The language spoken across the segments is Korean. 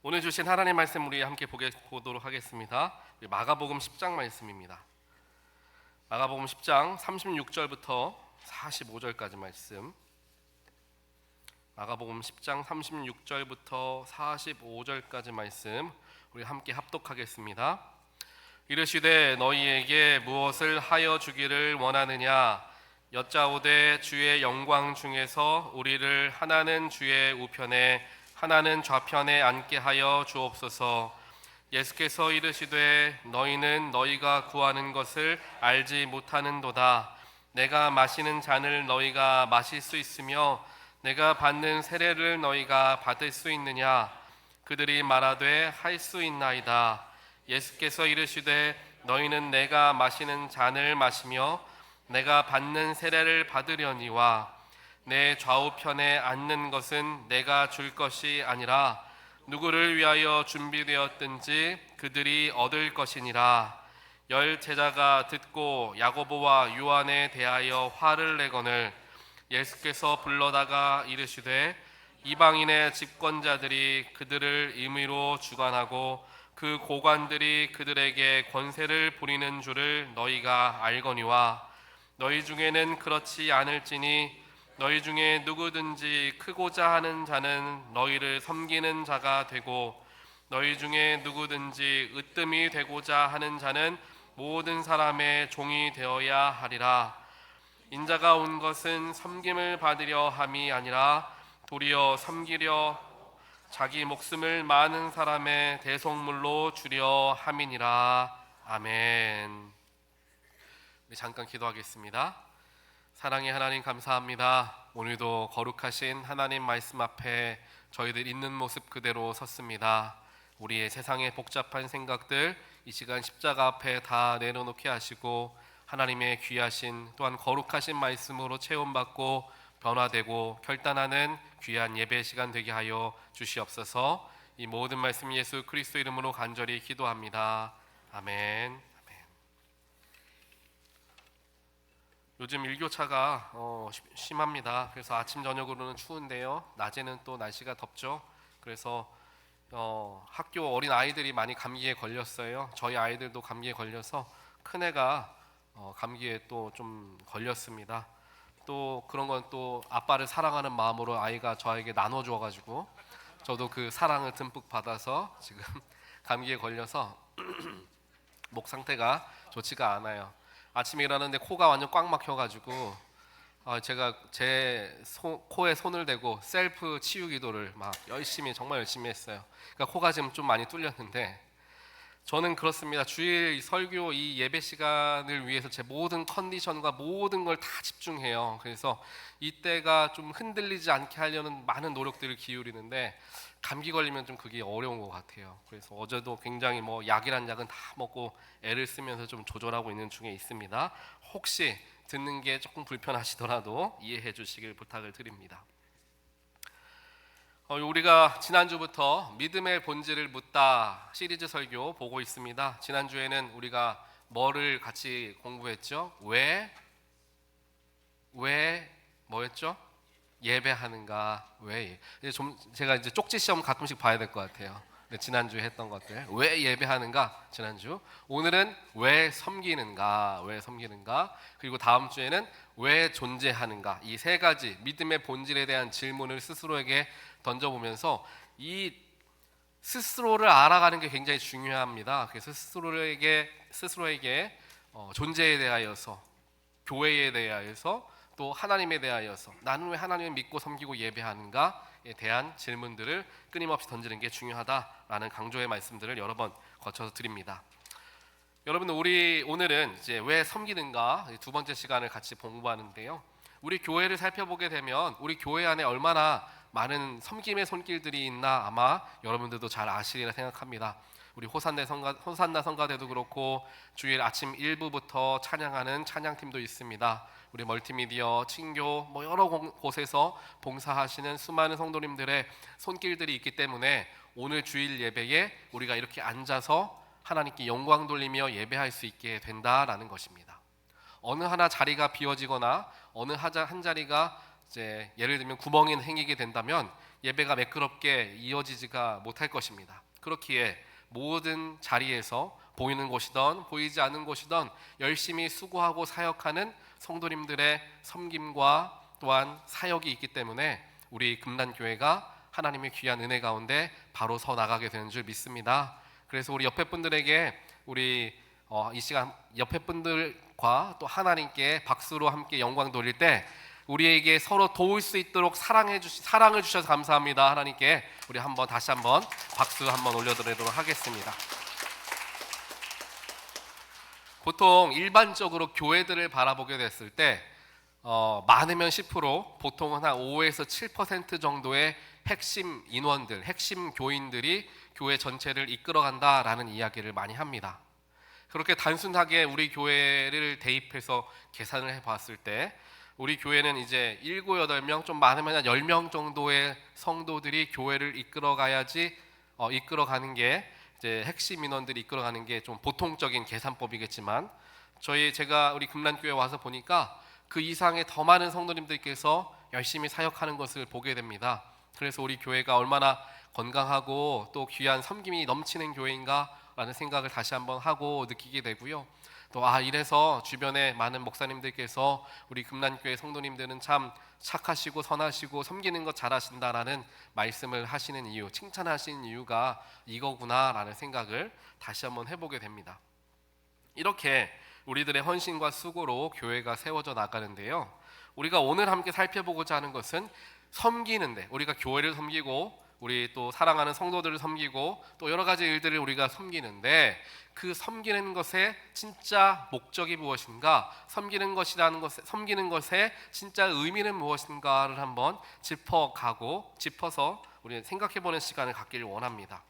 오늘 주신 하나님 말씀 우리 함께 보도록 하겠습니다. 마가복음 10장 말씀입니다. 마가복음 10장 36절부터 45절까지 말씀. 마가복음 10장 36절부터 45절까지 말씀 우리 함께 합독하겠습니다. 이르시되 너희에게 무엇을 하여 주기를 원하느냐 여짜오되 주의 영광 중에서 우리를 하나는 주의 우편에 하나는 좌편에 앉게 하여 주옵소서. 예수께서 이르시되 너희는 너희가 구하는 것을 알지 못하는도다. 내가 마시는 잔을 너희가 마실 수 있으며 내가 받는 세례를 너희가 받을 수 있느냐. 그들이 말하되 할 수 있나이다. 예수께서 이르시되 너희는 내가 마시는 잔을 마시며 내가 받는 세례를 받으려니와 내 좌우편에 앉는 것은 내가 줄 것이 아니라 누구를 위하여 준비되었든지 그들이 얻을 것이니라. 열 제자가 듣고 야고보와 요한에 대하여 화를 내거늘 예수께서 불러다가 이르시되 이방인의 집권자들이 그들을 임의로 주관하고 그 고관들이 그들에게 권세를 부리는 줄을 너희가 알거니와 너희 중에는 그렇지 않을지니 너희 중에 누구든지 크고자 하는 자는 너희를 섬기는 자가 되고 너희 중에 누구든지 으뜸이 되고자 하는 자는 모든 사람의 종이 되어야 하리라. 인자가 온 것은 섬김을 받으려 함이 아니라 도리어 섬기려 자기 목숨을 많은 사람의 대속물로 주려 함이니라. 아멘. 우리 잠깐 기도하겠습니다. 사랑의 하나님 감사합니다. 오늘도 거룩하신 하나님 말씀 앞에 저희들 있는 모습 그대로 섰습니다. 우리의 세상의 복잡한 생각들 이 시간 십자가 앞에 다 내려놓게 하시고 하나님의 귀하신 또한 거룩하신 말씀으로 체험받고 변화되고 결단하는 귀한 예배 시간 되게 하여 주시옵소서. 이 모든 말씀 예수 그리스도 이름으로 간절히 기도합니다. 아멘. 요즘 일교차가 심합니다. 그래서 아침 저녁으로는 추운데요, 낮에는 또 날씨가 덥죠. 그래서 학교 어린 아이들이 많이 감기에 걸렸어요. 저희 아이들도 감기에 걸려서 큰애가 감기에 또 좀 걸렸습니다. 또 그런 건 또 아빠를 사랑하는 마음으로 아이가 저에게 나눠줘가지고 저도 그 사랑을 듬뿍 받아서 지금 감기에 걸려서 목 상태가 좋지가 않아요. 아침에 일어났는데 코가 완전 꽉 막혀가지고 제가 제 코에 손을 대고 셀프 치유 기도를 막 정말 열심히 했어요. 그러니까 코가 지금 좀 많이 뚫렸는데 저는 그렇습니다. 주일 설교 이 예배 시간을 위해서 제 모든 컨디션과 모든 걸 다 집중해요. 그래서 이때가 좀 흔들리지 않게 하려는 많은 노력들을 기울이는데 감기 걸리면 좀 그게 어려운 것 같아요. 그래서 어제도 굉장히 약이란 약은 다 먹고 애를 쓰면서 좀 조절하고 있는 중에 있습니다. 혹시 듣는 게 조금 불편하시더라도 이해해 주시길 부탁을 드립니다. 우리가 지난주부터 믿음의 본질을 묻다 시리즈 설교 보고 있습니다. 지난주에는 우리가 뭐를 같이 공부했죠? 왜 뭐였죠? 예배하는가? 왜? 제가 이제 쪽지 시험 가끔씩 봐야 될 것 같아요. 지난주에 했던 것들 왜 예배하는가? 지난주. 오늘은 왜 섬기는가? 그리고 다음 주에는 왜 존재하는가? 이 세 가지 믿음의 본질에 대한 질문을 스스로에게 던져보면서 이 스스로를 알아가는 게 굉장히 중요합니다. 그래서 스스로에게 존재에 대하여서, 교회에 대하여서, 또 하나님에 대하여서 나는 왜 하나님을 믿고 섬기고 예배하는가에 대한 질문들을 끊임없이 던지는 게 중요하다라는 강조의 말씀들을 여러 번 거쳐서 드립니다. 여러분, 우리 오늘은 이제 왜 섬기는가 두 번째 시간을 같이 공부하는데요. 우리 교회를 살펴보게 되면 우리 교회 안에 얼마나 많은 섬김의 손길들이 있나 아마 여러분들도 잘 아시리라 생각합니다. 우리 호산나 성가대도 그렇고 주일 아침 1부부터 찬양하는 찬양팀도 있습니다. 우리 멀티미디어, 친교 여러 곳에서 봉사하시는 수많은 성도님들의 손길들이 있기 때문에 오늘 주일 예배에 우리가 이렇게 앉아서 하나님께 영광 돌리며 예배할 수 있게 된다라는 것입니다. 어느 하나 자리가 비어지거나 어느 한 자리가 이제 예를 들면 구멍이 생기게 된다면 예배가 매끄럽게 이어지지가 못할 것입니다. 그렇기에 모든 자리에서 보이는 곳이든 보이지 않는 곳이든 열심히 수고하고 사역하는 성도님들의 섬김과 또한 사역이 있기 때문에 우리 금단교회가 하나님의 귀한 은혜 가운데 바로 서 나가게 되는 줄 믿습니다. 그래서 우리 옆에 분들에게 우리 이 시간 옆에 분들과 또 하나님께 박수로 함께 영광 돌릴 때 우리에게 서로 도울 수 있도록 사랑을 주셔서 감사합니다. 하나님께 우리 다시 한번 박수 한번 올려드리도록 하겠습니다. 보통 일반적으로 교회들을 바라보게 됐을 때 많으면 10%, 보통은 한 5에서 7% 정도의 핵심 인원들, 핵심 교인들이 교회 전체를 이끌어간다라는 이야기를 많이 합니다. 그렇게 단순하게 우리 교회를 대입해서 계산을 해봤을 때 우리 교회는 이제 7, 8명, 좀 많으면 한 10명 정도의 성도들이 교회를 이끌어가야지 이끌어가는 게 이제 핵심 인원들이 이끌어가는 게 좀 보통적인 계산법이겠지만 제가 우리 금란교회 와서 보니까 그 이상의 더 많은 성도님들께서 열심히 사역하는 것을 보게 됩니다. 그래서 우리 교회가 얼마나 건강하고 또 귀한 섬김이 넘치는 교회인가 라는 생각을 다시 한번 하고 느끼게 되고요. 또 이래서 주변에 많은 목사님들께서 우리 금란교회 성도님들은 참 착하시고 선하시고 섬기는 것 잘하신다라는 말씀을 하시는 이유, 칭찬하시는 이유가 이거구나라는 생각을 다시 한번 해보게 됩니다. 이렇게 우리들의 헌신과 수고로 교회가 세워져 나가는데요. 우리가 오늘 함께 살펴보고자 하는 것은 섬기는데, 우리가 교회를 섬기고 우리 또 사랑하는 성도들을 섬기고 또 여러 가지 일들을 우리가 섬기는데 그 섬기는 것의 진짜 목적이 무엇인가, 섬기는 것의 진짜 의미는 무엇인가를 한번 짚어서 우리 생각해보는 시간을 갖기를 원합니다.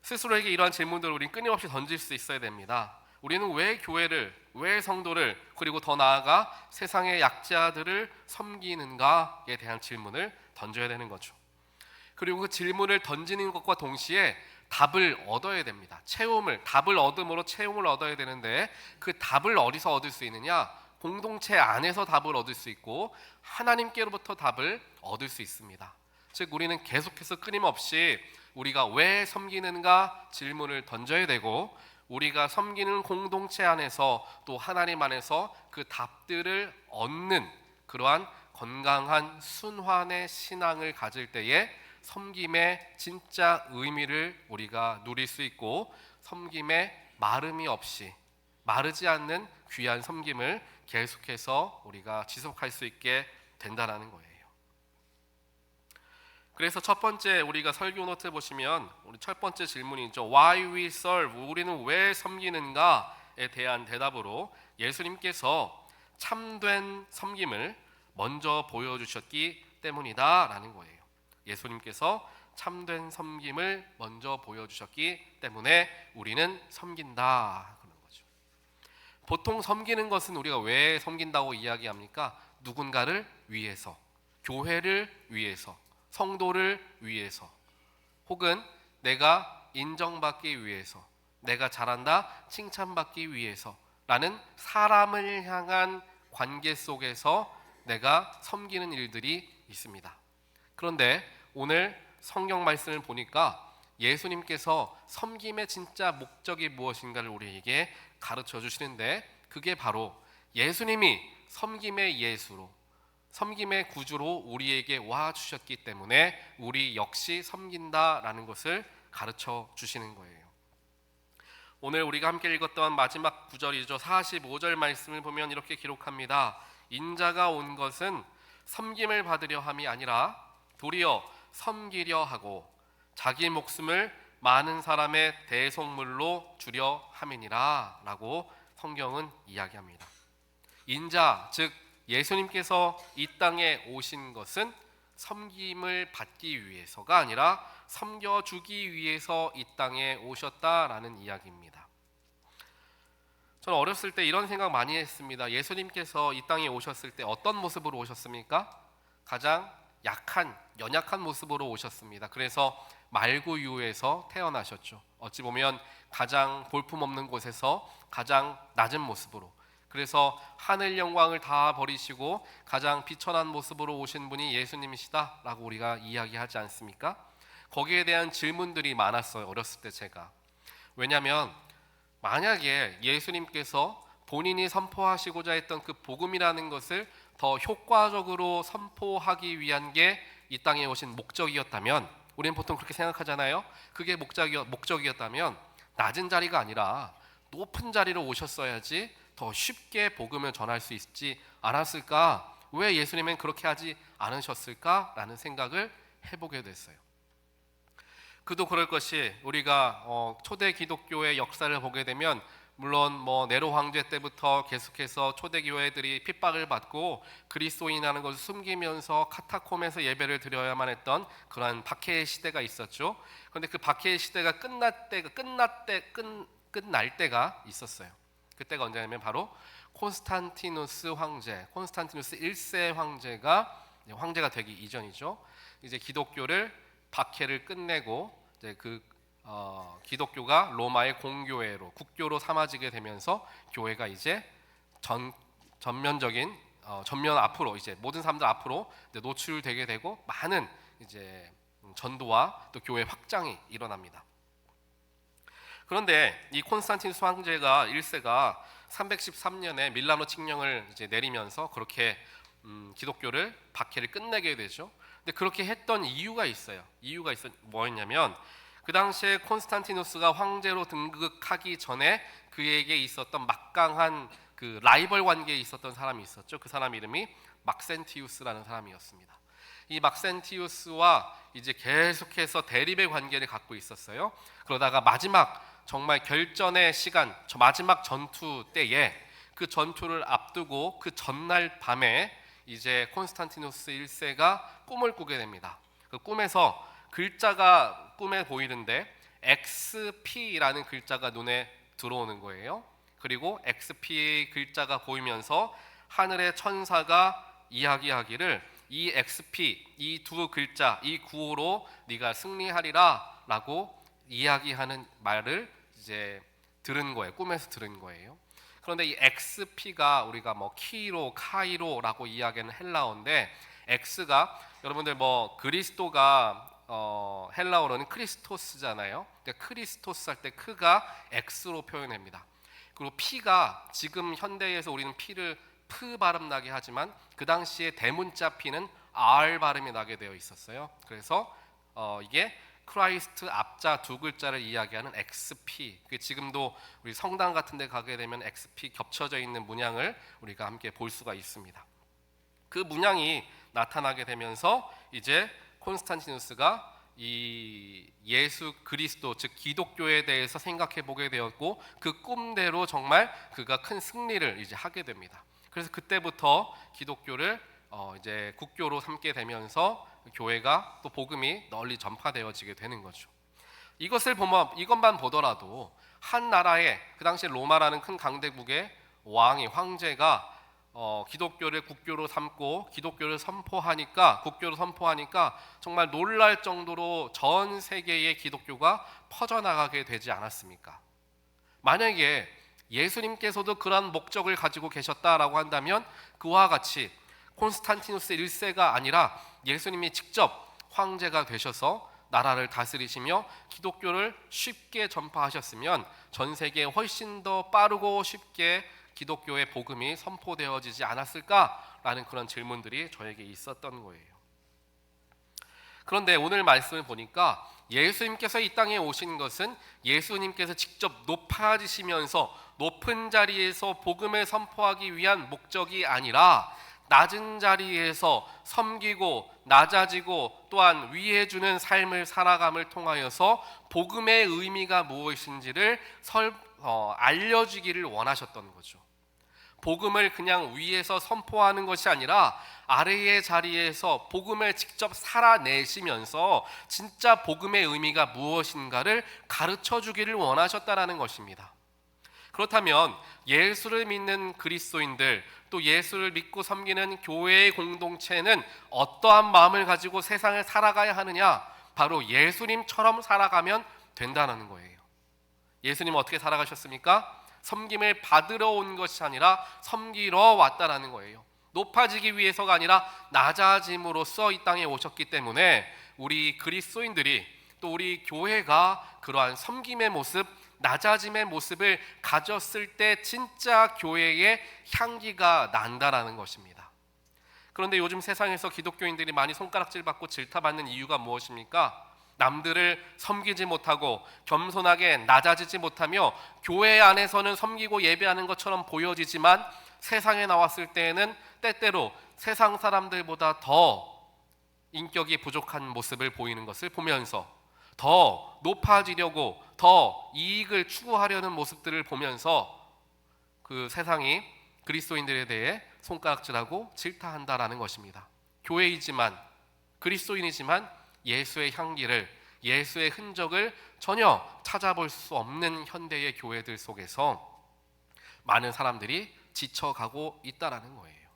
스스로에게 이러한 질문들을 우리는 끊임없이 던질 수 있어야 됩니다. 우리는 왜 교회를, 왜 성도를, 그리고 더 나아가 세상의 약자들을 섬기는가에 대한 질문을 던져야 되는 거죠. 그리고 그 질문을 던지는 것과 동시에 답을 얻어야 됩니다. 답을 얻음으로 체험을 얻어야 되는데 그 답을 어디서 얻을 수 있느냐? 공동체 안에서 답을 얻을 수 있고 하나님께로부터 답을 얻을 수 있습니다. 즉 우리는 계속해서 끊임없이 우리가 왜 섬기는가 질문을 던져야 되고 우리가 섬기는 공동체 안에서 또 하나님 안에서 그 답들을 얻는 그러한 건강한 순환의 신앙을 가질 때에 섬김의 진짜 의미를 우리가 누릴 수 있고 섬김의 마르지 않는 귀한 섬김을 계속해서 우리가 지속할 수 있게 된다는 거예요. 그래서 첫 번째 우리가 설교 노트 보시면 우리 첫 번째 질문이죠. Why we serve? 우리는 왜 섬기는가에 대한 대답으로 예수님께서 참된 섬김을 먼저 보여주셨기 때문이다라는 거예요. 예수님께서 참된 섬김을 먼저 보여주셨기 때문에 우리는 섬긴다 그런 거죠. 보통 섬기는 것은 우리가 왜 섬긴다고 이야기합니까? 누군가를 위해서, 교회를 위해서, 성도를 위해서, 혹은 내가 인정받기 위해서, 내가 잘한다 칭찬받기 위해서라는 사람을 향한 관계 속에서 내가 섬기는 일들이 있습니다. 그런데 오늘 성경 말씀을 보니까 예수님께서 섬김의 진짜 목적이 무엇인가를 우리에게 가르쳐 주시는데 그게 바로 예수님이 섬김의 예수로, 섬김의 구주로 우리에게 와 주셨기 때문에 우리 역시 섬긴다라는 것을 가르쳐 주시는 거예요. 오늘 우리가 함께 읽었던 마지막 구절이죠. 45절 말씀을 보면 이렇게 기록합니다. 인자가 온 것은 섬김을 받으려 함이 아니라 도리어 섬기려 하고 자기 목숨을 많은 사람의 대속물로 주려 함이니라 라고 성경은 이야기합니다. 인자, 즉 예수님께서 이 땅에 오신 것은 섬김을 받기 위해서가 아니라 섬겨주기 위해서 이 땅에 오셨다라는 이야기입니다. 저는 어렸을 때 이런 생각 많이 했습니다. 예수님께서 이 땅에 오셨을 때 어떤 모습으로 오셨습니까? 가장 연약한 모습으로 오셨습니다. 그래서 말구유에서 태어나셨죠. 어찌 보면 가장 볼품없는 곳에서 가장 낮은 모습으로, 그래서 하늘 영광을 다 버리시고 가장 비천한 모습으로 오신 분이 예수님이시다라고 우리가 이야기하지 않습니까? 거기에 대한 질문들이 많았어요. 어렸을 때 제가. 왜냐하면 만약에 예수님께서 본인이 선포하시고자 했던 그 복음이라는 것을 더 효과적으로 선포하기 위한 게 이 땅에 오신 목적이었다면, 우리는 보통 그렇게 생각하잖아요. 그게 목적이었다면 낮은 자리가 아니라 높은 자리로 오셨어야지 더 쉽게 복음을 전할 수 있지 않았을까? 왜 예수님은 그렇게 하지 않으셨을까라는 생각을 해보게 됐어요. 그도 그럴 것이, 우리가 초대 기독교의 역사를 보게 되면 물론 네로 황제 때부터 계속해서 초대 교회들이 핍박을 받고 그리스도인이라는 것을 숨기면서 카타콤에서 예배를 드려야만 했던 그러한 박해의 시대가 있었죠. 그런데 그 박해의 시대가 끝날 때가 있었어요. 그때가 언제냐면 바로 콘스탄티누스 1세 황제가 되기 이전이죠. 이제 기독교를 박해를 끝내고 이제 기독교가 로마의 공교회로, 국교로 삼아지게 되면서 교회가 이제 전면 앞으로, 이제 모든 사람들 앞으로 이제 노출되게 되고 많은 이제 전도와 또 교회 확장이 일어납니다. 그런데 이 콘스탄티누스 황제가 1세가 313년에 밀라노 칙령을 이제 내리면서 그렇게 기독교를 박해를 끝내게 되죠. 근데 그렇게 했던 이유가 있어요. 뭐였냐면 그 당시에 콘스탄티누스가 황제로 등극하기 전에 그에게 있었던 막강한 그 라이벌 관계에 있었던 사람이 있었죠. 그 사람 이름이 막센티우스라는 사람이었습니다. 이 막센티우스와 이제 계속해서 대립의 관계를 갖고 있었어요. 그러다가 마지막 정말 결전의 시간, 마지막 전투 때에 그 전투를 앞두고 그 전날 밤에 이제 콘스탄티누스 1세가 꿈을 꾸게 됩니다. 그 꿈에서 글자가 꿈에 보이는데 XP라는 글자가 눈에 들어오는 거예요. 그리고 XP의 글자가 보이면서 하늘의 천사가 이야기하기를 이 XP, 이 두 글자, 이 구호로 네가 승리하리라 라고 이야기하는 말을 이제 들은 거예요. 꿈에서 들은 거예요. 그런데 이 XP가 우리가 키로, 카이로라고 이야기하는 헬라어인데, X가 여러분들 그리스도가 헬라어로는 크리스토스잖아요. 그러니까 크리스토스 할 때 크가 X로 표현합니다. 그리고 P가 지금 현대에서 우리는 P를 프 발음 나게 하지만 그 당시에 대문자 P는 R 발음이 나게 되어 있었어요. 그래서 이게 크라이스트 앞자 두 글자를 이야기하는 XP. 지금도 우리 성당 같은 데 가게 되면 XP 겹쳐져 있는 문양을 우리가 함께 볼 수가 있습니다. 그 문양이 나타나게 되면서 이제 콘스탄티누스가 이 예수 그리스도, 즉 기독교에 대해서 생각해 보게 되었고 그 꿈대로 정말 그가 큰 승리를 이제 하게 됩니다. 그래서 그때부터 기독교를 이제 국교로 삼게 되면서 교회가 또 복음이 널리 전파되어지게 되는 거죠. 이것만 보더라도 한 나라의, 그 당시 로마라는 큰 강대국의 황제가 기독교를 국교로 삼고 국교를 선포하니까 정말 놀랄 정도로 전 세계의 기독교가 퍼져나가게 되지 않았습니까? 만약에 예수님께서도 그런 목적을 가지고 계셨다라고 한다면 그와 같이 콘스탄티누스 1세가 아니라 예수님이 직접 황제가 되셔서 나라를 다스리시며 기독교를 쉽게 전파하셨으면 전 세계에 훨씬 더 빠르고 쉽게 기독교의 복음이 선포되어지지 않았을까라는 그런 질문들이 저에게 있었던 거예요. 그런데 오늘 말씀을 보니까 예수님께서 이 땅에 오신 것은 예수님께서 직접 높아지시면서 높은 자리에서 복음을 선포하기 위한 목적이 아니라 낮은 자리에서 섬기고 낮아지고 또한 위해 주는 삶을 살아감을 통하여서 복음의 의미가 무엇인지를 알려주기를 원하셨던 거죠. 복음을 그냥 위에서 선포하는 것이 아니라 아래의 자리에서 복음을 직접 살아내시면서 진짜 복음의 의미가 무엇인가를 가르쳐 주기를 원하셨다라는 것입니다. 그렇다면 예수를 믿는 그리스도인들, 또 예수를 믿고 섬기는 교회의 공동체는 어떠한 마음을 가지고 세상을 살아가야 하느냐? 바로 예수님처럼 살아가면 된다는 거예요. 예수님은 어떻게 살아가셨습니까? 섬김을 받으러 온 것이 아니라 섬기러 왔다라는 거예요. 높아지기 위해서가 아니라 낮아짐으로써 이 땅에 오셨기 때문에 우리 그리스도인들이 또 우리 교회가 그러한 섬김의 모습, 낮아짐의 모습을 가졌을 때 진짜 교회의 향기가 난다라는 것입니다. 그런데 요즘 세상에서 기독교인들이 많이 손가락질 받고 질타받는 이유가 무엇입니까? 남들을 섬기지 못하고 겸손하게 낮아지지 못하며 교회 안에서는 섬기고 예배하는 것처럼 보여지지만 세상에 나왔을 때에는 때때로 세상 사람들보다 더 인격이 부족한 모습을 보이는 것을 보면서 더 높아지려고 더 이익을 추구하려는 모습들을 보면서 그 세상이 그리스도인들에 대해 손가락질하고 질타한다라는 것입니다. 교회이지만 그리스도인이지만 예수의 향기를, 예수의 흔적을 전혀 찾아볼 수 없는 현대의 교회들 속에서 많은 사람들이 지쳐가고 있다라는 거예요.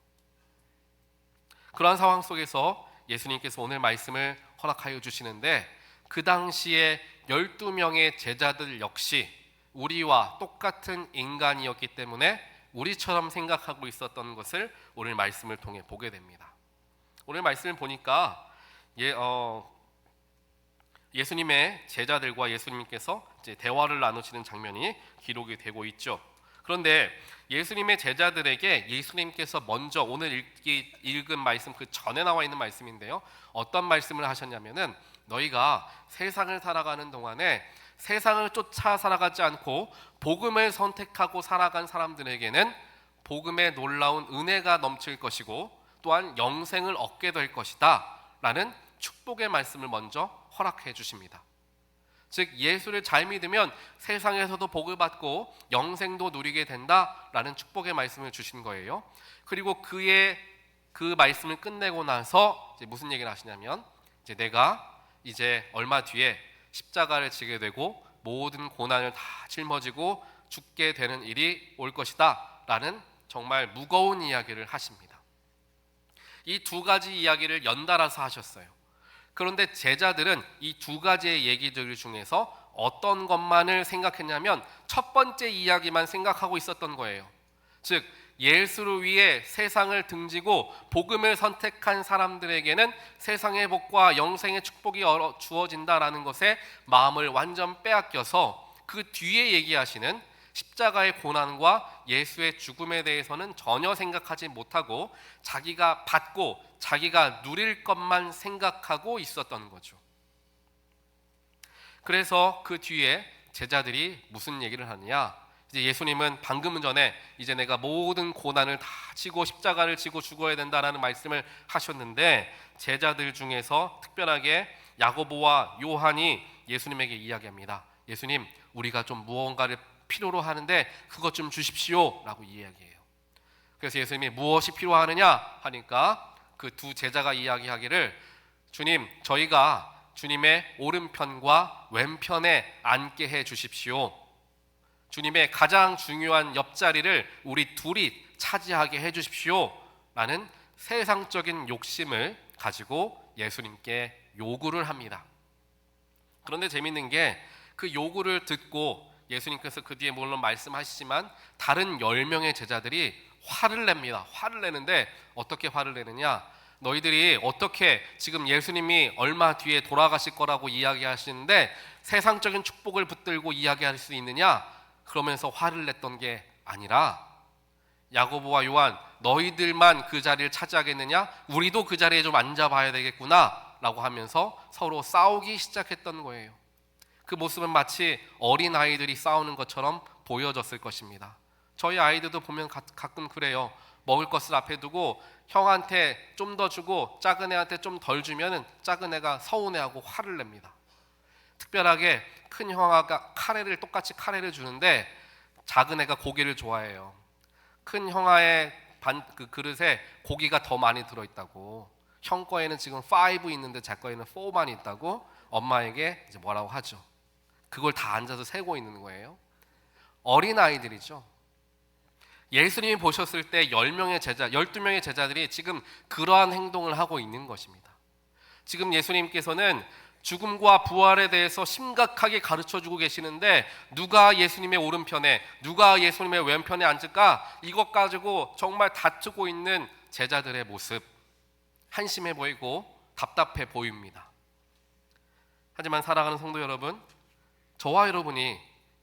그러한 상황 속에서 예수님께서 오늘 말씀을 허락하여 주시는데 그 당시에 12명의 제자들 역시 우리와 똑같은 인간이었기 때문에 우리처럼 생각하고 있었던 것을 오늘 말씀을 통해 보게 됩니다. 오늘 말씀을 보니까 예수님의 제자들과 예수님께서 이제 대화를 나누시는 장면이 기록이 되고 있죠. 그런데 예수님의 제자들에게 예수님께서 먼저 오늘 읽은 말씀 그 전에 나와 있는 말씀인데요. 어떤 말씀을 하셨냐면은 너희가 세상을 살아가는 동안에 세상을 쫓아 살아가지 않고 복음을 선택하고 살아간 사람들에게는 복음의 놀라운 은혜가 넘칠 것이고 또한 영생을 얻게 될 것이다 라는 축복의 말씀을 먼저 허락해 주십니다. 즉 예수를 잘 믿으면 세상에서도 복을 받고 영생도 누리게 된다라는 축복의 말씀을 주신 거예요. 그리고 그 말씀을 끝내고 나서 이제 무슨 얘기를 하시냐면 이제 내가 이제 얼마 뒤에 십자가를 지게 되고 모든 고난을 다 짊어지고 죽게 되는 일이 올 것이다 라는 정말 무거운 이야기를 하십니다. 이 두 가지 이야기를 연달아서 하셨어요. 그런데 제자들은 이 두 가지의 얘기들 중에서 어떤 것만을 생각했냐면 첫 번째 이야기만 생각하고 있었던 거예요. 즉 예수를 위해 세상을 등지고 복음을 선택한 사람들에게는 세상의 복과 영생의 축복이 주어진다라는 것에 마음을 완전 빼앗겨서 그 뒤에 얘기하시는 십자가의 고난과 예수의 죽음에 대해서는 전혀 생각하지 못하고 자기가 받고 자기가 누릴 것만 생각하고 있었던 거죠. 그래서 그 뒤에 제자들이 무슨 얘기를 하느냐, 이제 예수님은 방금 전에 이제 내가 모든 고난을 다 지고 십자가를 지고 죽어야 된다라는 말씀을 하셨는데 제자들 중에서 특별하게 야고보와 요한이 예수님에게 이야기합니다. 예수님, 우리가 좀 무언가를 필요로 하는데 그것 좀 주십시오 라고 이야기해요. 그래서 예수님이 무엇이 필요하느냐 하니까 그 두 제자가 이야기하기를 주님, 저희가 주님의 오른편과 왼편에 앉게 해 주십시오. 주님의 가장 중요한 옆자리를 우리 둘이 차지하게 해 주십시오 라는 세상적인 욕심을 가지고 예수님께 요구를 합니다. 그런데 재밌는 게 그 요구를 듣고 예수님께서 그 뒤에 물론 말씀하시지만 다른 10명의 제자들이 화를 냅니다. 화를 내는데 어떻게 화를 내느냐, 너희들이 어떻게 지금 예수님이 얼마 뒤에 돌아가실 거라고 이야기하시는데 세상적인 축복을 붙들고 이야기할 수 있느냐, 그러면서 화를 냈던 게 아니라 야고보와 요한, 너희들만 그 자리를 차지하겠느냐, 우리도 그 자리에 좀 앉아봐야 되겠구나 라고 하면서 서로 싸우기 시작했던 거예요. 그 모습은 마치 어린아이들이 싸우는 것처럼 보여졌을 것입니다. 저희 아이들도 보면 가끔 그래요. 먹을 것을 앞에 두고 형한테 좀 더 주고 작은 애한테 좀 덜 주면은 작은 애가 서운해하고 화를 냅니다. 특별하게 큰 형아가 똑같이 카레를 주는데 작은 애가 고기를 좋아해요. 큰 형아의 그 그릇에 고기가 더 많이 들어있다고, 형 거에는 지금 5 있는데 제 거에는 4만 있다고 엄마에게 이제 뭐라고 하죠. 그걸 다 앉아서 세고 있는 거예요. 어린아이들이죠. 예수님이 보셨을 때 12명의 제자들이 지금 그러한 행동을 하고 있는 것입니다. 지금 예수님께서는 죽음과 부활에 대해서 심각하게 가르쳐주고 계시는데 누가 예수님의 오른편에 누가 예수님의 왼편에 앉을까? 이것 가지고 정말 다투고 있는 제자들의 모습, 한심해 보이고 답답해 보입니다. 하지만 사랑하는 성도 여러분, 저와 여러분이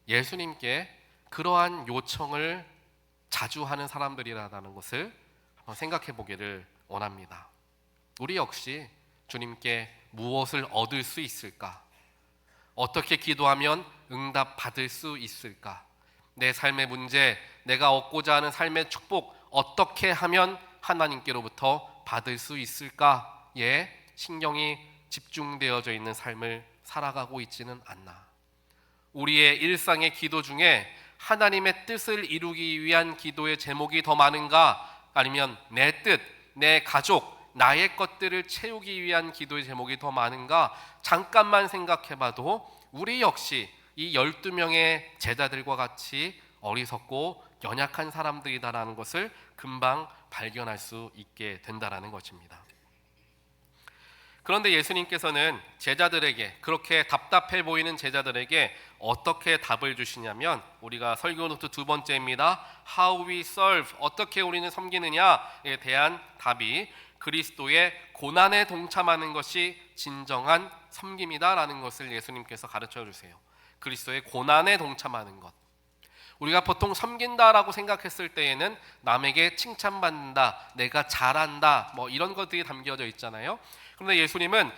예수님께 그러한 요청을 자주 하는 사람들이라는 것을 한번 생각해 보기를 원합니다. 우리 역시 주님께 무엇을 얻을 수 있을까? 어떻게 기도하면 응답 받을 수 있을까? 내 삶의 문제, 내가 얻고자 하는 삶의 축복, 어떻게 하면 하나님께로부터 받을 수 있을까에 신경이 집중되어져 있는 삶을 살아가고 있지는 않나. 우리의 일상의 기도 중에 하나님의 뜻을 이루기 위한 기도의 제목이 더 많은가? 아니면 내 뜻, 내 가족, 나의 것들을 채우기 위한 기도의 제목이 더 많은가? 잠깐만 생각해봐도 우리 역시 이 12명의 제자들과 같이 어리석고 연약한 사람들이다라는 것을 금방 발견할 수 있게 된다라는 것입니다. 그런데 예수님께서는 제자들에게, 그렇게 답답해 보이는 제자들에게 어떻게 답을 주시냐면, 우리가 설교 노트 2번째입니다. How we serve, 어떻게 우리는 섬기느냐에 대한 답이 그리스도의 고난에 동참하는 것이 진정한 섬김이다라는 것을 예수님께서 가르쳐 주세요. 그리스도의 고난에 동참하는 것. 우리가 보통 섬긴다라고 생각했을 때에는 남에게 칭찬받는다, 내가 잘한다, 이런 것들이 담겨져 있잖아요. 그런데 예수님은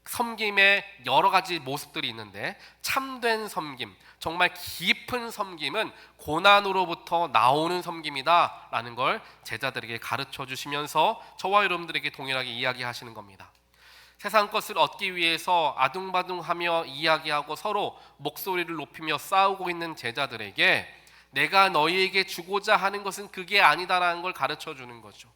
섬김의 여러 가지 모습들이 있는데, 참된 섬김, 정말 깊은 섬김은 고난으로부터 나오는 섬김이다 라는 걸 제자들에게 가르쳐 주시면서 저와 여러분들에게 동일하게 이야기하시는 겁니다. 세상 것을 얻기 위해서 아둥바둥하며 이야기하고 서로 목소리를 높이며 싸우고 있는 제자들에게 내가 너희에게 주고자 하는 것은 그게 아니다라는 걸 가르쳐 주는 거죠.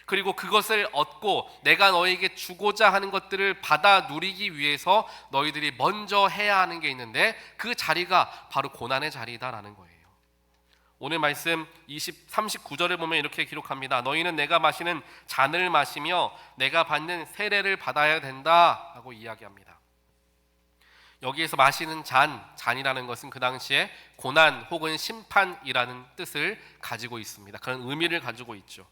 그리고 그것을 얻고 내가 너에게 주고자 하는 것들을 받아 누리기 위해서 너희들이 먼저 해야 하는 게 있는데, 그 자리가 바로 고난의 자리다라는 거예요. 오늘 말씀 39절을 보면 이렇게 기록합니다. 너희는 내가 마시는 잔을 마시며 내가 받는 세례를 받아야 된다 라고 이야기합니다. 여기에서 마시는 잔이라는 것은 그 당시에 고난 혹은 심판이라는 뜻을 가지고 있습니다. 그런 의미를 가지고 있죠.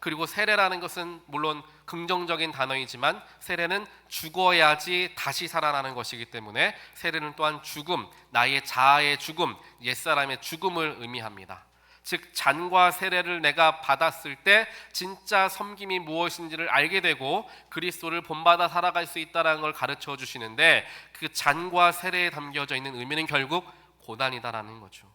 그리고 세례라는 것은 물론 긍정적인 단어이지만 세례는 죽어야지 다시 살아나는 것이기 때문에 세례는 또한 죽음, 나의 자아의 죽음, 옛사람의 죽음을 의미합니다. 즉 잔과 세례를 내가 받았을 때 진짜 섬김이 무엇인지를 알게 되고 그리스도를 본받아 살아갈 수 있다는 걸 가르쳐 주시는데, 그 잔과 세례에 담겨져 있는 의미는 결국 고난이다라는 거죠.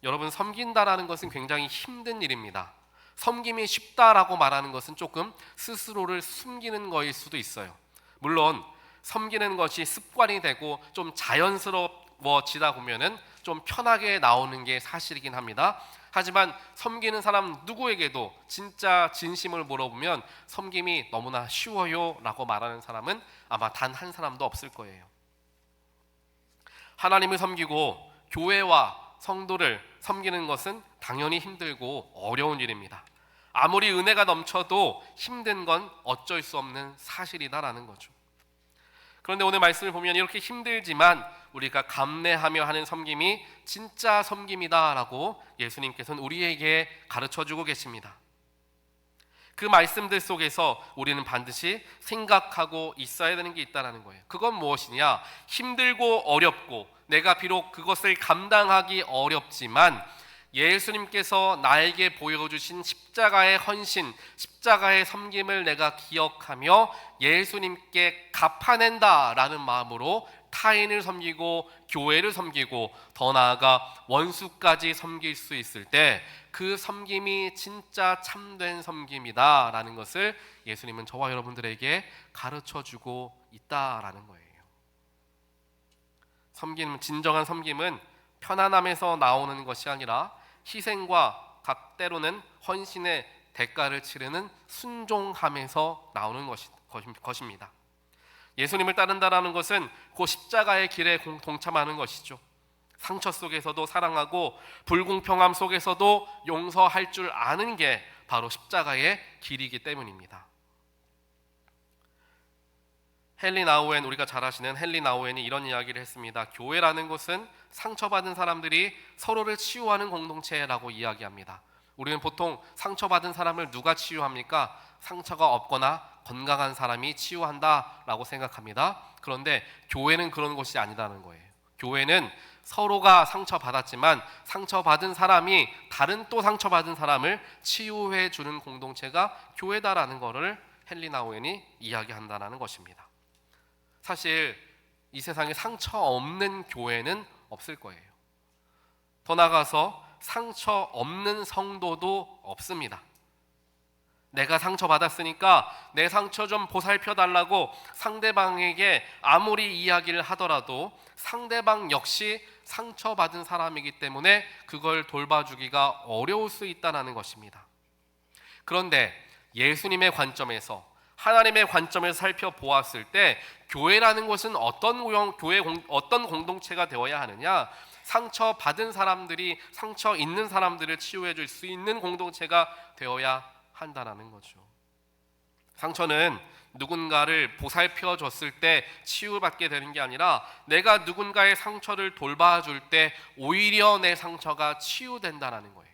여러분, 섬긴다라는 것은 굉장히 힘든 일입니다. 섬김이 쉽다라고 말하는 것은 조금 스스로를 숨기는 거일 수도 있어요. 물론 섬기는 것이 습관이 되고 좀 자연스러워지다 보면은 좀 편하게 나오는 게 사실이긴 합니다. 하지만 섬기는 사람 누구에게도 진짜 진심을 물어보면 섬김이 너무나 쉬워요 라고 말하는 사람은 아마 단 한 사람도 없을 거예요. 하나님을 섬기고 교회와 성도를 섬기는 것은 당연히 힘들고 어려운 일입니다. 아무리 은혜가 넘쳐도 힘든 건 어쩔 수 없는 사실이다라는 거죠. 그런데 오늘 말씀을 보면 이렇게 힘들지만 우리가 감내하며 하는 섬김이 진짜 섬김이다라고 예수님께서는 우리에게 가르쳐주고 계십니다. 그 말씀들 속에서 우리는 반드시 생각하고 있어야 되는 게 있다는 거예요. 그건 무엇이냐? 힘들고 어렵고 내가 비록 그것을 감당하기 어렵지만 예수님께서 나에게 보여주신 십자가의 헌신, 십자가의 섬김을 내가 기억하며 예수님께 갚아낸다라는 마음으로 타인을 섬기고 교회를 섬기고 더 나아가 원수까지 섬길 수 있을 때 그 섬김이 진짜 참된 섬김이다라는 것을 예수님은 저와 여러분들에게 가르쳐주고 있다라는 거예요. 진정한 섬김은 편안함에서 나오는 것이 아니라 희생과 각 때로는 헌신의 대가를 치르는 순종함에서 나오는 것입니다. 예수님을 따른다라는 것은 그 십자가의 길에 동참하는 것이죠. 상처 속에서도 사랑하고 불공평함 속에서도 용서할 줄 아는 게 바로 십자가의 길이기 때문입니다. 헨리 나우엔, 우리가 잘 아시는 헨리 나우엔이 이런 이야기를 했습니다. 교회라는 것은 상처받은 사람들이 서로를 치유하는 공동체라고 이야기합니다. 우리는 보통 상처받은 사람을 누가 치유합니까? 상처가 없거나 건강한 사람이 치유한다라고 생각합니다. 그런데 교회는 그런 것이 아니라는 거예요. 교회는 서로가 상처받았지만 상처받은 사람이 다른 또 상처받은 사람을 치유해 주는 공동체가 교회다라는 것을 헨리 나우엔이 이야기한다는 것입니다. 사실 이 세상에 상처 없는 교회는 없을 거예요. 더 나아가서 상처 없는 성도도 없습니다. 내가 상처받았으니까 내 상처 좀 보살펴 달라고 상대방에게 아무리 이야기를 하더라도 상대방 역시 상처받은 사람이기 때문에 그걸 돌봐주기가 어려울 수 있다는 것입니다. 그런데 예수님의 관점에서, 하나님의 관점에서 살펴보았을 때 교회라는 것은 어떤 공동체가 되어야 하느냐? 상처받은 사람들이 상처 있는 사람들을 치유해 줄 수 있는 공동체가 되어야 한다는 거죠. 상처는 누군가를 보살펴 줬을 때 치유받게 되는 게 아니라 내가 누군가의 상처를 돌봐줄 때 오히려 내 상처가 치유된다는 거예요.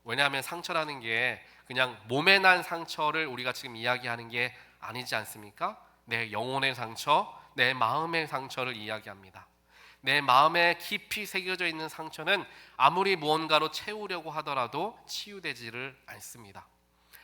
왜냐하면 상처라는 게 그냥 몸에 난 상처를 우리가 지금 이야기하는 게 아니지 않습니까? 내 영혼의 상처, 내 마음의 상처를 이야기합니다. 내 마음에 깊이 새겨져 있는 상처는 아무리 무언가로 채우려고 하더라도 치유되지를 않습니다.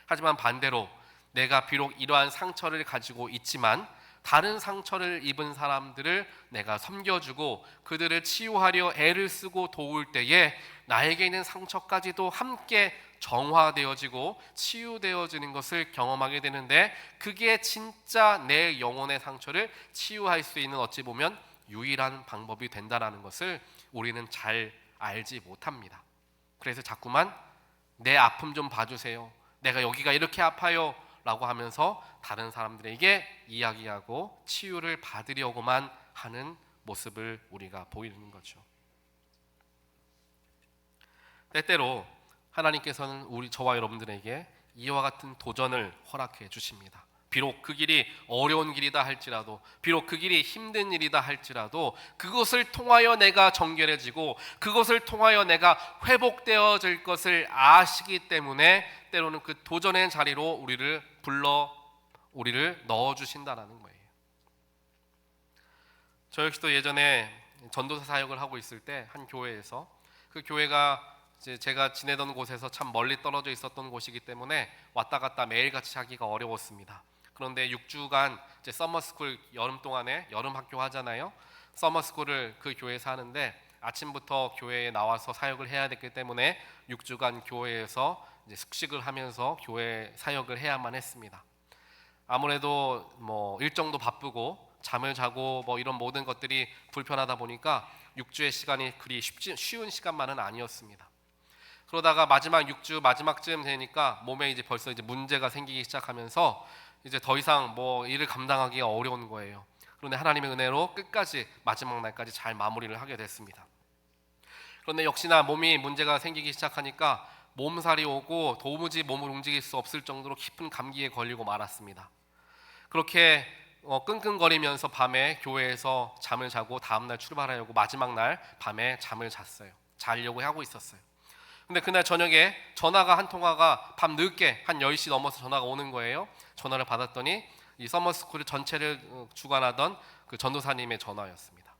하지만 반대로 내가 비록 이러한 상처를 가지고 있지만 다른 상처를 입은 사람들을 내가 섬겨주고 그들을 치유하려 애를 쓰고 도울 때에 나에게 있는 상처까지도 함께 정화되어지고 치유되어지는 것을 경험하게 되는데, 그게 진짜 내 영혼의 상처를 치유할 수 있는 어찌 보면 유일한 방법이 된다는 것을 우리는 잘 알지 못합니다. 그래서 자꾸만 내 아픔 좀 봐주세요, 내가 여기가 이렇게 아파요 라고 하면서 다른 사람들에게 이야기하고 치유를 받으려고만 하는 모습을 우리가 보이는 거죠. 때때로 하나님께서는 저와 여러분들에게 이와 같은 도전을 허락해 주십니다. 비록 그 길이 어려운 길이다 할지라도, 비록 그 길이 힘든 일이다 할지라도 그것을 통하여 내가 정결해지고 그것을 통하여 내가 회복되어질 것을 아시기 때문에 때로는 그 도전의 자리로 우리를 넣어주신다는 거예요. 저 역시도 예전에 전도사 사역을 하고 있을 때 한 교회에서, 그 교회가 이제 제가 지내던 곳에서 참 멀리 떨어져 있었던 곳이기 때문에 왔다 갔다 매일같이 하기가 어려웠습니다. 그런데 6주간 이제 서머스쿨, 여름 동안에 여름 학교 하잖아요. 서머스쿨을 그 교회에서 하는데 아침부터 교회에 나와서 사역을 해야 됐기 때문에 6주간 교회에서 이제 숙식을 하면서 교회 사역을 해야만 했습니다. 아무래도 뭐 일정도 바쁘고 잠을 자고 뭐 이런 모든 것들이 불편하다 보니까 6주의 시간이 그리 쉬운 시간만은 아니었습니다. 그러다가 마지막 6주 마지막쯤 되니까 몸에 이제 벌써 이제 문제가 생기기 시작하면서 이제 더 이상 뭐 일을 감당하기가 어려운 거예요. 그런데 하나님의 은혜로 끝까지 마지막 날까지 잘 마무리를 하게 됐습니다. 그런데 역시나 몸이 문제가 생기기 시작하니까 몸살이 오고 도무지 몸을 움직일 수 없을 정도로 깊은 감기에 걸리고 말았습니다. 그렇게 끙끙거리면서 밤에 교회에서 잠을 자고 다음날 출발하려고 마지막 날 밤에 잠을 잤어요. 자려고 하고 있었어요. 근데 그날 저녁에 전화가 한 통화가 밤 늦게 한 10시 넘어서 전화가 오는 거예요. 전화를 받았더니 이 서머스쿨 전체를 주관하던 그 전도사님의 전화였습니다.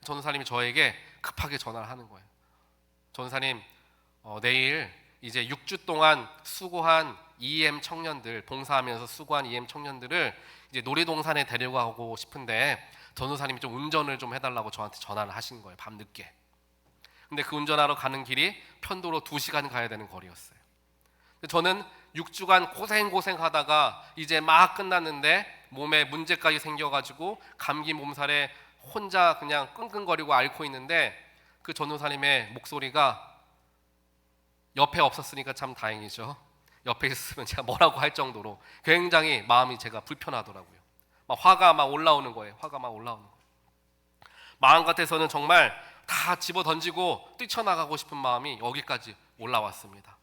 전도사님이 저에게 급하게 전화를 하는 거예요. 전도사님, 내일 이제 6주 동안 수고한 EM 청년들, 봉사하면서 수고한 EM 청년들을 이제 놀이동산에 데려가고 싶은데 전도사님이 좀 운전을 좀 해달라고 저한테 전화를 하신 거예요. 밤 늦게. 근데 그 운전하러 가는 길이 편도로 2시간 가야 되는 거리였어요. 저는 6주간 고생하다가 이제 막 끝났는데 몸에 문제까지 생겨가지고 감기 몸살에 혼자 그냥 끙끙거리고 앓고 있는데 그 전도사님의 목소리가 옆에 없었으니까 참 다행이죠. 옆에 있으면 제가 뭐라고 할 정도로 굉장히 마음이 제가 불편하더라고요. 화가 막 올라오는 거예요. 마음 같아서는 정말 다 집어 던지고 뛰쳐나가고 싶은 마음이 여기까지 올라왔습니다.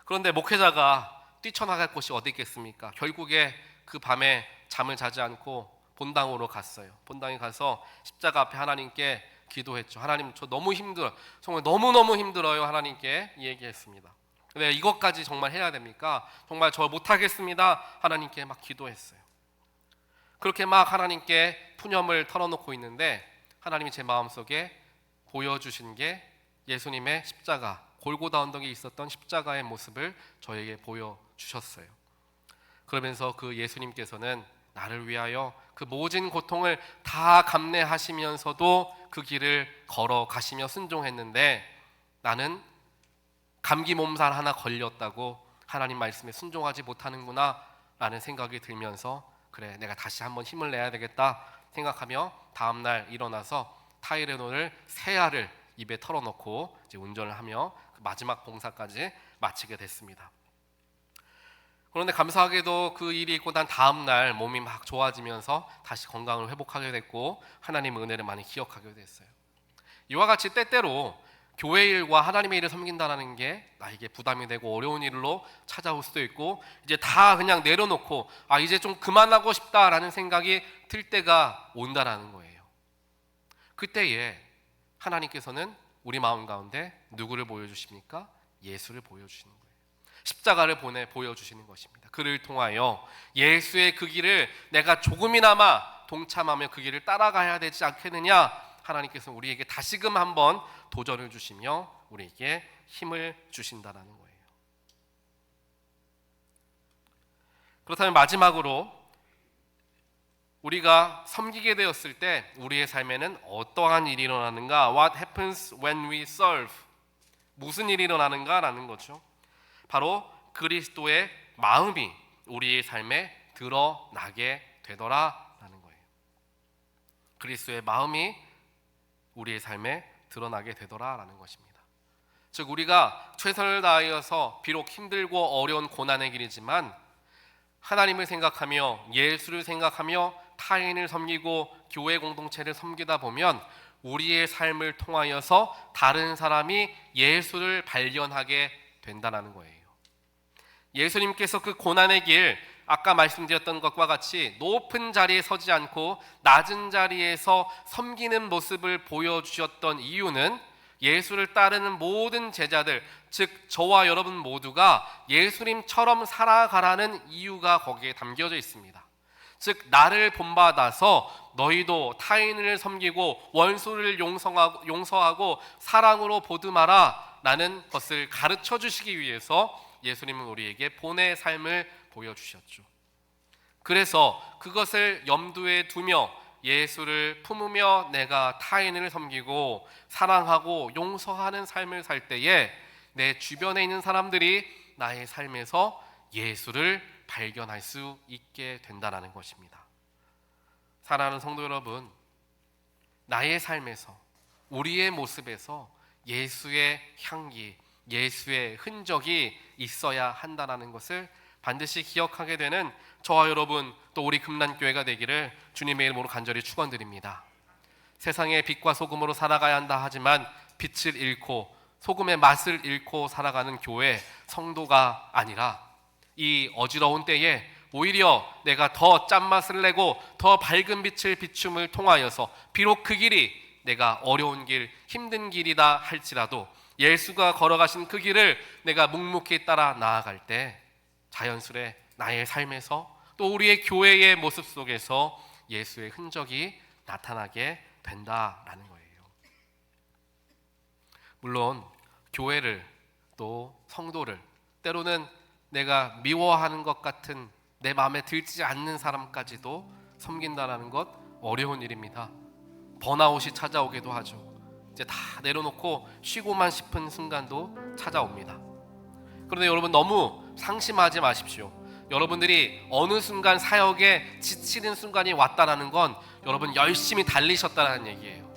그런데 목회자가 뛰쳐나갈 곳이 어디 있겠습니까? 결국에 그 밤에 잠을 자지 않고 본당으로 갔어요. 본당에 가서 십자가 앞에 하나님께 기도했죠. 하나님, 저 너무 힘들어요. 정말 너무너무 힘들어요. 하나님께 얘기했습니다. 근데 이것까지 정말 해야 됩니까? 정말 저 못하겠습니다. 하나님께 막 기도했어요. 그렇게 막 하나님께 푸념을 털어놓고 있는데 하나님이 제 마음속에 보여주신 게 예수님의 십자가, 골고다 언덕에 있었던 십자가의 모습을 저에게 보여주셨어요. 그러면서 그 예수님께서는 나를 위하여 그 모진 고통을 다 감내하시면서도 그 길을 걸어가시며 순종했는데 나는 감기 몸살 하나 걸렸다고 하나님 말씀에 순종하지 못하는구나 라는 생각이 들면서 그래, 내가 다시 한번 힘을 내야 되겠다 생각하며 다음날 일어나서 타이레놀을 3알을 입에 털어놓고 이제 운전을 하며 그 마지막 봉사까지 마치게 됐습니다. 그런데 감사하게도 그 일이 있고 난 다음날 몸이 막 좋아지면서 다시 건강을 회복하게 됐고 하나님의 은혜를 많이 기억하게 됐어요. 이와 같이 때때로 교회 일과 하나님의 일을 섬긴다는 게 나에게 부담이 되고 어려운 일로 찾아올 수도 있고 이제 다 그냥 내려놓고 이제 좀 그만하고 싶다라는 생각이 들 때가 온다라는 거예요. 그때에 하나님께서는 우리 마음 가운데 누구를 보여주십니까? 예수를 보여주시는 거예요. 십자가를 보여주시는 것입니다. 그를 통하여 예수의 그 길을 내가 조금이나마 동참하며 그 길을 따라가야 되지 않겠느냐, 하나님께서 우리에게 다시금 한번 도전을 주시며 우리에게 힘을 주신다는 거예요. 그렇다면 마지막으로 우리가 섬기게 되었을 때 우리의 삶에는 어떠한 일이 일어나는가? What happens when we serve? 무슨 일이 일어나는가라는 거죠. 바로 그리스도의 마음이 우리의 삶에 드러나게 되더라라는 거예요. 그리스도의 마음이 우리의 삶에 드러나게 되더라라는 것입니다. 즉 우리가 최선을 다하여서 비록 힘들고 어려운 고난의 길이지만 하나님을 생각하며 예수를 생각하며 타인을 섬기고 교회 공동체를 섬기다 보면 우리의 삶을 통하여서 다른 사람이 예수를 발견하게 된다는 거예요. 예수님께서 그 고난의 길, 아까 말씀드렸던 것과 같이 높은 자리에 서지 않고 낮은 자리에서 섬기는 모습을 보여주셨던 이유는 예수를 따르는 모든 제자들, 즉 저와 여러분 모두가 예수님처럼 살아가라는 이유가 거기에 담겨져 있습니다. 즉 나를 본받아서 너희도 타인을 섬기고 원수를 용서하고 사랑으로 보듬하라 라는 것을 가르쳐 주시기 위해서 예수님은 우리에게 본의 삶을 보여주셨죠. 그래서 그것을 염두에 두며 예수를 품으며 내가 타인을 섬기고 사랑하고 용서하는 삶을 살 때에 내 주변에 있는 사람들이 나의 삶에서 예수를 발견할 수 있게 된다는 것입니다. 사랑하는 성도 여러분, 나의 삶에서 우리의 모습에서 예수의 향기, 예수의 흔적이 있어야 한다는 것을 반드시 기억하게 되는 저와 여러분 또 우리 금난교회가 되기를 주님의 이름으로 간절히 축원드립니다. 세상의 빛과 소금으로 살아가야 한다 하지만 빛을 잃고 소금의 맛을 잃고 살아가는 교회 성도가 아니라 이 어지러운 때에 오히려 내가 더 짠맛을 내고 더 밝은 빛을 비춤을 통하여서 비록 그 길이 내가 어려운 길, 힘든 길이다 할지라도 예수가 걸어가신 그 길을 내가 묵묵히 따라 나아갈 때 자연스레 나의 삶에서 또 우리의 교회의 모습 속에서 예수의 흔적이 나타나게 된다라는 거예요. 물론 교회를 또 성도를 때로는 내가 미워하는 것 같은 내 마음에 들지 않는 사람까지도 섬긴다는 것 어려운 일입니다. 번아웃이 찾아오기도 하죠. 이제 다 내려놓고 쉬고만 싶은 순간도 찾아옵니다. 그런데 여러분 너무 상심하지 마십시오. 여러분들이 어느 순간 사역에 지치는 순간이 왔다는 건 여러분 열심히 달리셨다는 얘기예요.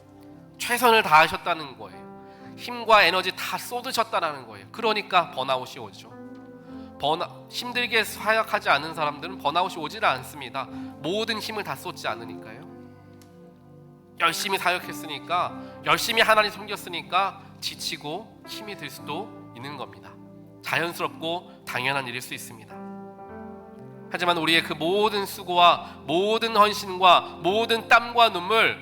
최선을 다하셨다는 거예요. 힘과 에너지 다 쏟으셨다는 거예요. 그러니까 번아웃이 오죠. 힘들게 사역하지 않는 사람들은 번아웃이 오지를 않습니다. 모든 힘을 다 쏟지 않으니까요. 열심히 사역했으니까, 열심히 하나님 섬겼으니까 지치고 힘이 들 수도 있는 겁니다. 자연스럽고 당연한 일일 수 있습니다. 하지만 우리의 그 모든 수고와 모든 헌신과 모든 땀과 눈물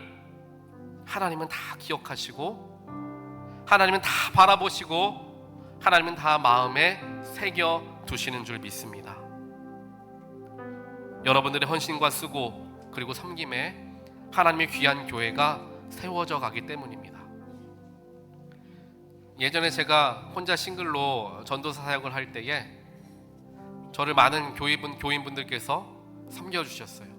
하나님은 다 기억하시고 하나님은 다 바라보시고 하나님은 다 마음에 새겨 두시는 줄 믿습니다. 여러분들의 헌신과 수고 그리고 섬김에 하나님의 귀한 교회가 세워져 가기 때문입니다. 예전에 제가 혼자 싱글로 전도사 사역을 할 때에 저를 많은 교인분들께서 섬겨주셨어요.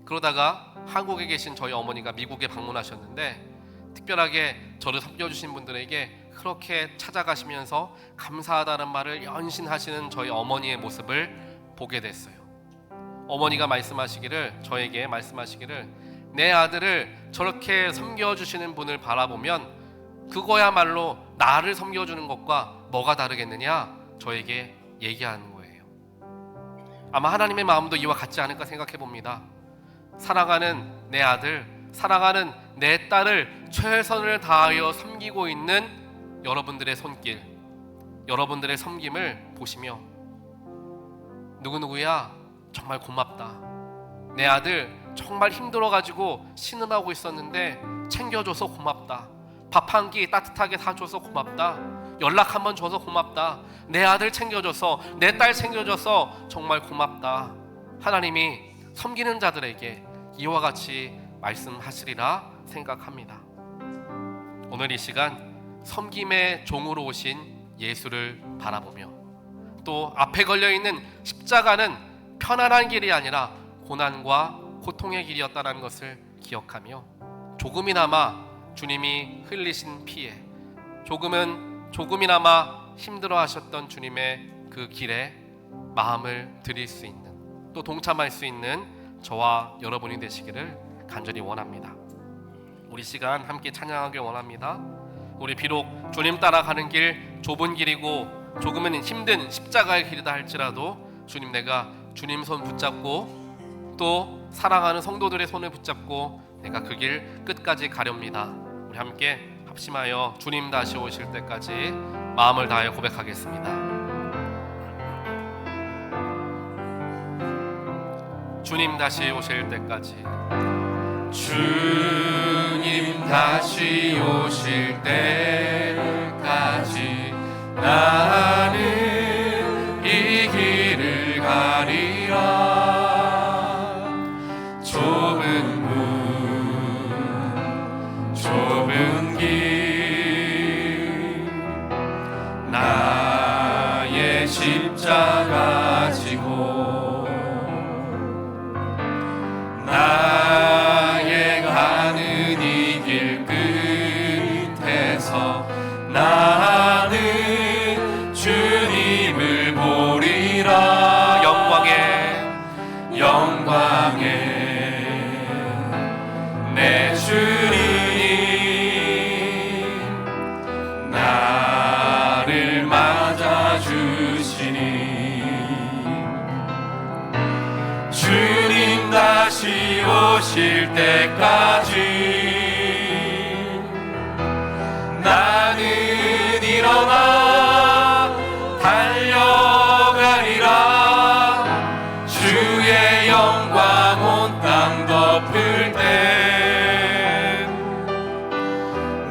그러다가 한국에 계신 저희 어머니가 미국에 방문하셨는데 특별하게 저를 섬겨주신 분들에게 그렇게 찾아가시면서 감사하다는 말을 연신하시는 저희 어머니의 모습을 보게 됐어요. 어머니가 저에게 말씀하시기를 내 아들을 저렇게 섬겨주시는 분을 바라보면 그거야말로 나를 섬겨주는 것과 뭐가 다르겠느냐 저에게 얘기하는 거예요. 아마 하나님의 마음도 이와 같지 않을까 생각해 봅니다. 사랑하는 내 아들, 사랑하는 내 딸을 최선을 다하여 섬기고 있는 여러분들의 손길, 여러분들의 섬김을 보시며 누구누구야 정말 고맙다. 내 아들 정말 힘들어가지고 신음하고 있었는데 챙겨줘서 고맙다. 밥 한 끼 따뜻하게 사줘서 고맙다. 연락 한번 줘서 고맙다. 내 아들 챙겨줘서 내 딸 챙겨줘서 정말 고맙다. 하나님이 섬기는 자들에게 이와 같이 말씀하시리라 생각합니다. 오늘 이 시간 섬김의 종으로 오신 예수를 바라보며 또 앞에 걸려있는 십자가는 편안한 길이 아니라 고난과 고통의 길이었다는 것을 기억하며 조금이나마 주님이 흘리신 피에 조금이나마 힘들어하셨던 주님의 그 길에 마음을 드릴 수 있는 또 동참할 수 있는 저와 여러분이 되시기를 간절히 원합니다. 우리 시간 함께 찬양하길 원합니다. 우리 비록 주님 따라가는 길 좁은 길이고 조금은 힘든 십자가의 길이다 할지라도 내가 주님 손 붙잡고 또 사랑하는 성도들의 손을 붙잡고 내가 그 길 끝까지 가렵니다. 우리 함께 합심하여 주님 다시 오실 때까지 마음을 다하여 고백하겠습니다. 주님 다시 오실 때까지, 주님 다시 오실 때까지 나는 이 길을 가리라. 좁은 문 좁은 길 나의 십자가 지고 나의 가는 이 길 끝에서 나는 주님을 보리라. 영광에 내 주님 나를 맞아주시니 주님 다시 오실 때까지 나는 일어나 달려가리라. 주의 영광 온 땅 덮을 때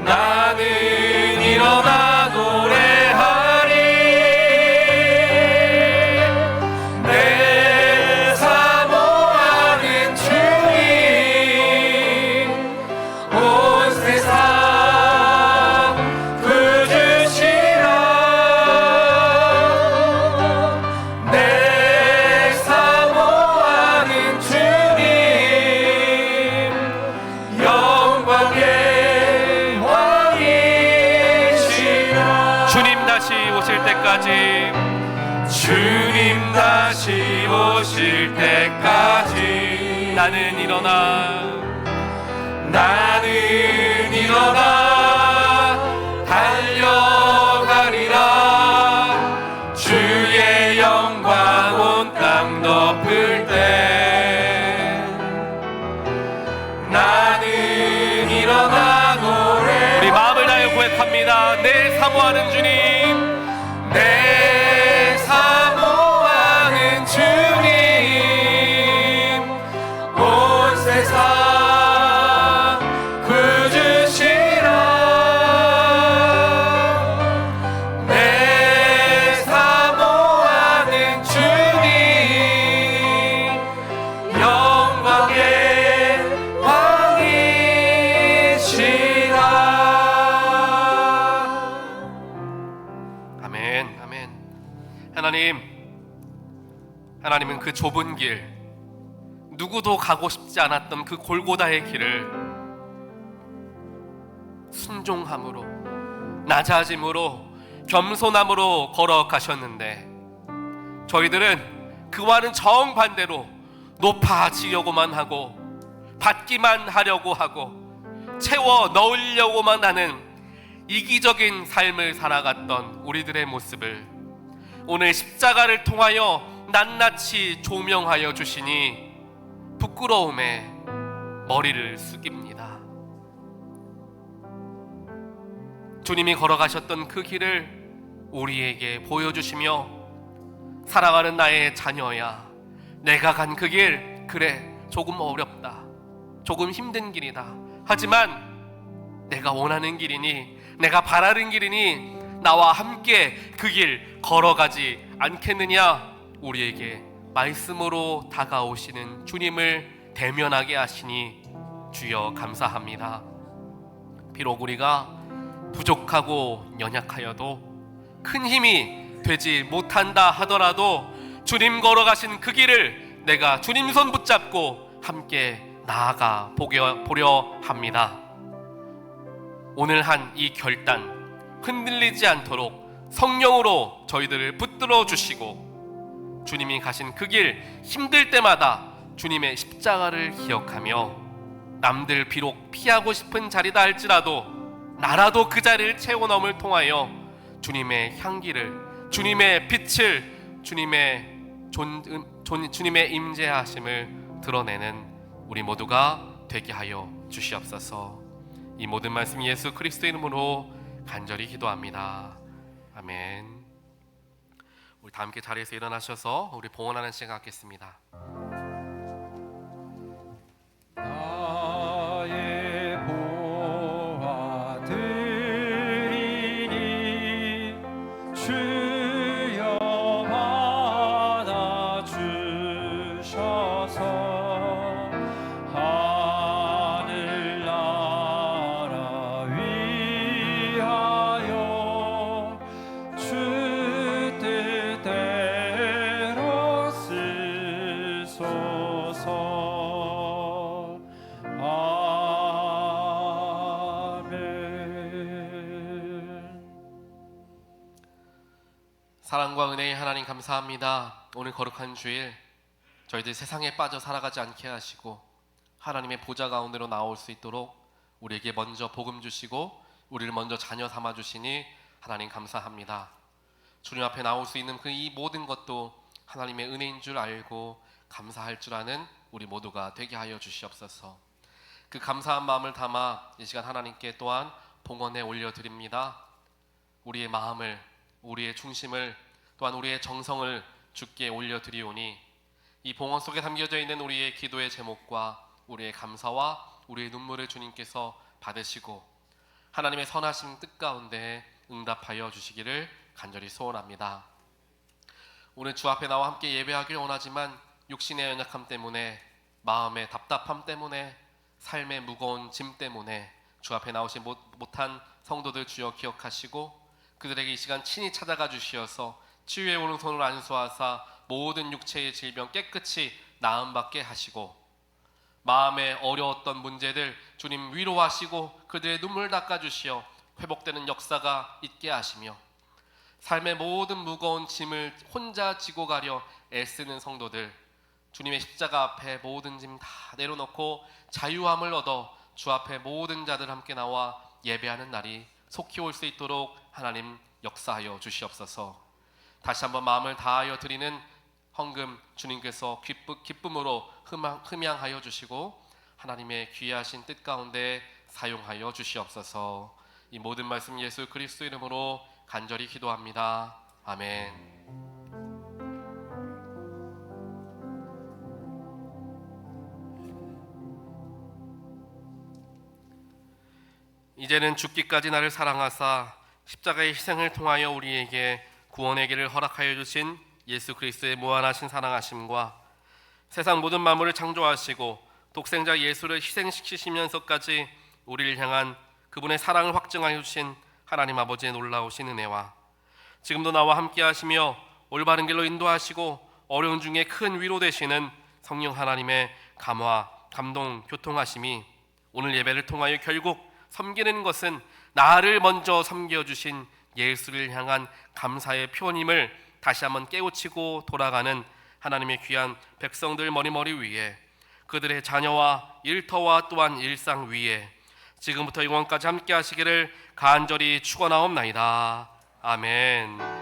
나는 일어나 노래하리. 내 사모하는 주님 온 세상 구주시라. 내 사모하는 주님 영광의 왕이시라. 주님 다시 오실 때까지, 주님 다시 오실 때까지 나는 일어나 달려가리라. 주의 영광 온 땅 덮을 때 나는 일어나 노래. 우리 마음을 다해 고백합니다. 내 사모하는 주님, 내 사모하는 주님 하나님은 그 좁은 길, 누구도 가고 싶지 않았던 그 골고다의 길을 순종함으로, 낮아짐으로, 겸손함으로 걸어가셨는데, 저희들은 그와는 정반대로 높아지려고만 하고 받기만 하려고 하고 채워 넣으려고만 하는 이기적인 삶을 살아갔던 우리들의 모습을 오늘 십자가를 통하여 낱낱이 조명하여 주시니 부끄러움에 머리를 숙입니다. 주님이 걸어가셨던 그 길을 우리에게 보여주시며, 사랑하는 나의 자녀야, 내가 간 그 길, 그래 조금 어렵다, 조금 힘든 길이다, 하지만 내가 원하는 길이니, 내가 바라는 길이니 나와 함께 그 길 걸어가지 않겠느냐, 우리에게 말씀으로 다가오시는 주님을 대면하게 하시니 주여 감사합니다. 비록 우리가 부족하고 연약하여도, 큰 힘이 되지 못한다 하더라도 주님 걸어가신 그 길을 내가 주님 손 붙잡고 함께 나아가 보려 합니다. 오늘 한 이 결단 흔들리지 않도록 성령으로 저희들을 붙들어 주시고, 주님이 가신 그 길 힘들 때마다 주님의 십자가를 기억하며, 남들 비록 피하고 싶은 자리다 할지라도 나라도 그 자리를 채워넘을 통하여 주님의 향기를, 주님의 빛을, 주님의 임재하심을 드러내는 우리 모두가 되게 하여 주시옵소서. 이 모든 말씀 예수 그리스도 이름으로 간절히 기도합니다. 아멘. 우리 다 함께 자리에서 일어나셔서 우리 봉헌하는 시간 갖겠습니다. 나의 보아드리니 주여 받아 주셔서 하늘나라 위하여 주 뜻대로 쓰소서. 아멘. 사랑과 은혜의 하나님 감사합니다. 오늘 거룩한 주일 저희들 세상에 빠져 살아가지 않게 하시고 하나님의 보좌 가운데로 나올 수 있도록 우리에게 먼저 복음 주시고 우리를 먼저 자녀 삼아 주시니 하나님 감사합니다. 주님 앞에 나올 수 있는 그 이 모든 것도 하나님의 은혜인 줄 알고 감사할 줄 아는 우리 모두가 되게 하여 주시옵소서. 그 감사한 마음을 담아 이 시간 하나님께 또한 봉헌에 올려드립니다. 우리의 마음을, 우리의 중심을, 또한 우리의 정성을 주께 올려드리오니 이 봉헌 속에 담겨져 있는 우리의 기도의 제목과 우리의 감사와 우리의 눈물을 주님께서 받으시고 하나님의 선하신 뜻 가운데 응답하여 주시기를 간절히 소원합니다. 오늘 주 앞에 나와 함께 예배하길 원하지만 육신의 연약함 때문에, 마음의 답답함 때문에, 삶의 무거운 짐 때문에 주 앞에 나오지 못한 성도들 주여 기억하시고 그들에게 이 시간 친히 찾아가 주시어서 치유의 오른손을 안수하사 모든 육체의 질병 깨끗이 나음받게 하시고, 마음에 어려웠던 문제들 주님 위로하시고 그들의 눈물 닦아주시어 회복되는 역사가 있게 하시며, 삶의 모든 무거운 짐을 혼자 지고 가려 애쓰는 성도들 주님의 십자가 앞에 모든 짐 다 내려놓고 자유함을 얻어 주 앞에 모든 자들 함께 나와 예배하는 날이 속히 올 수 있도록 하나님 역사하여 주시옵소서. 다시 한번 마음을 다하여 드리는 헌금 주님께서 기쁨으로 흠양하여 주시고 하나님의 귀하신 뜻 가운데 사용하여 주시옵소서. 이 모든 말씀 예수 그리스도 이름으로 간절히 기도합니다. 아멘. 이제는 죽기까지 나를 사랑하사 십자가의 희생을 통하여 우리에게 구원의 길을 허락하여 주신 예수 그리스도의 무한하신 사랑하심과 세상 모든 만물을 창조하시고 독생자 예수를 희생시키시면서까지 우리를 향한 그분의 사랑을 확증하여 주신 하나님 아버지의 놀라우신 은혜와 지금도 나와 함께 하시며 올바른 길로 인도하시고 어려운 중에 큰 위로 되시는 성령 하나님의 감화, 감동, 교통하심이 오늘 예배를 통하여 결국 섬기는 것은 나를 먼저 섬겨주신 예수를 향한 감사의 표현임을 다시 한번 깨우치고 돌아가는 하나님의 귀한 백성들 머리머리 위에, 그들의 자녀와 일터와 또한 일상 위에 지금부터 영원까지 함께 하시기를 간절히 축원하옵나이다. 아멘.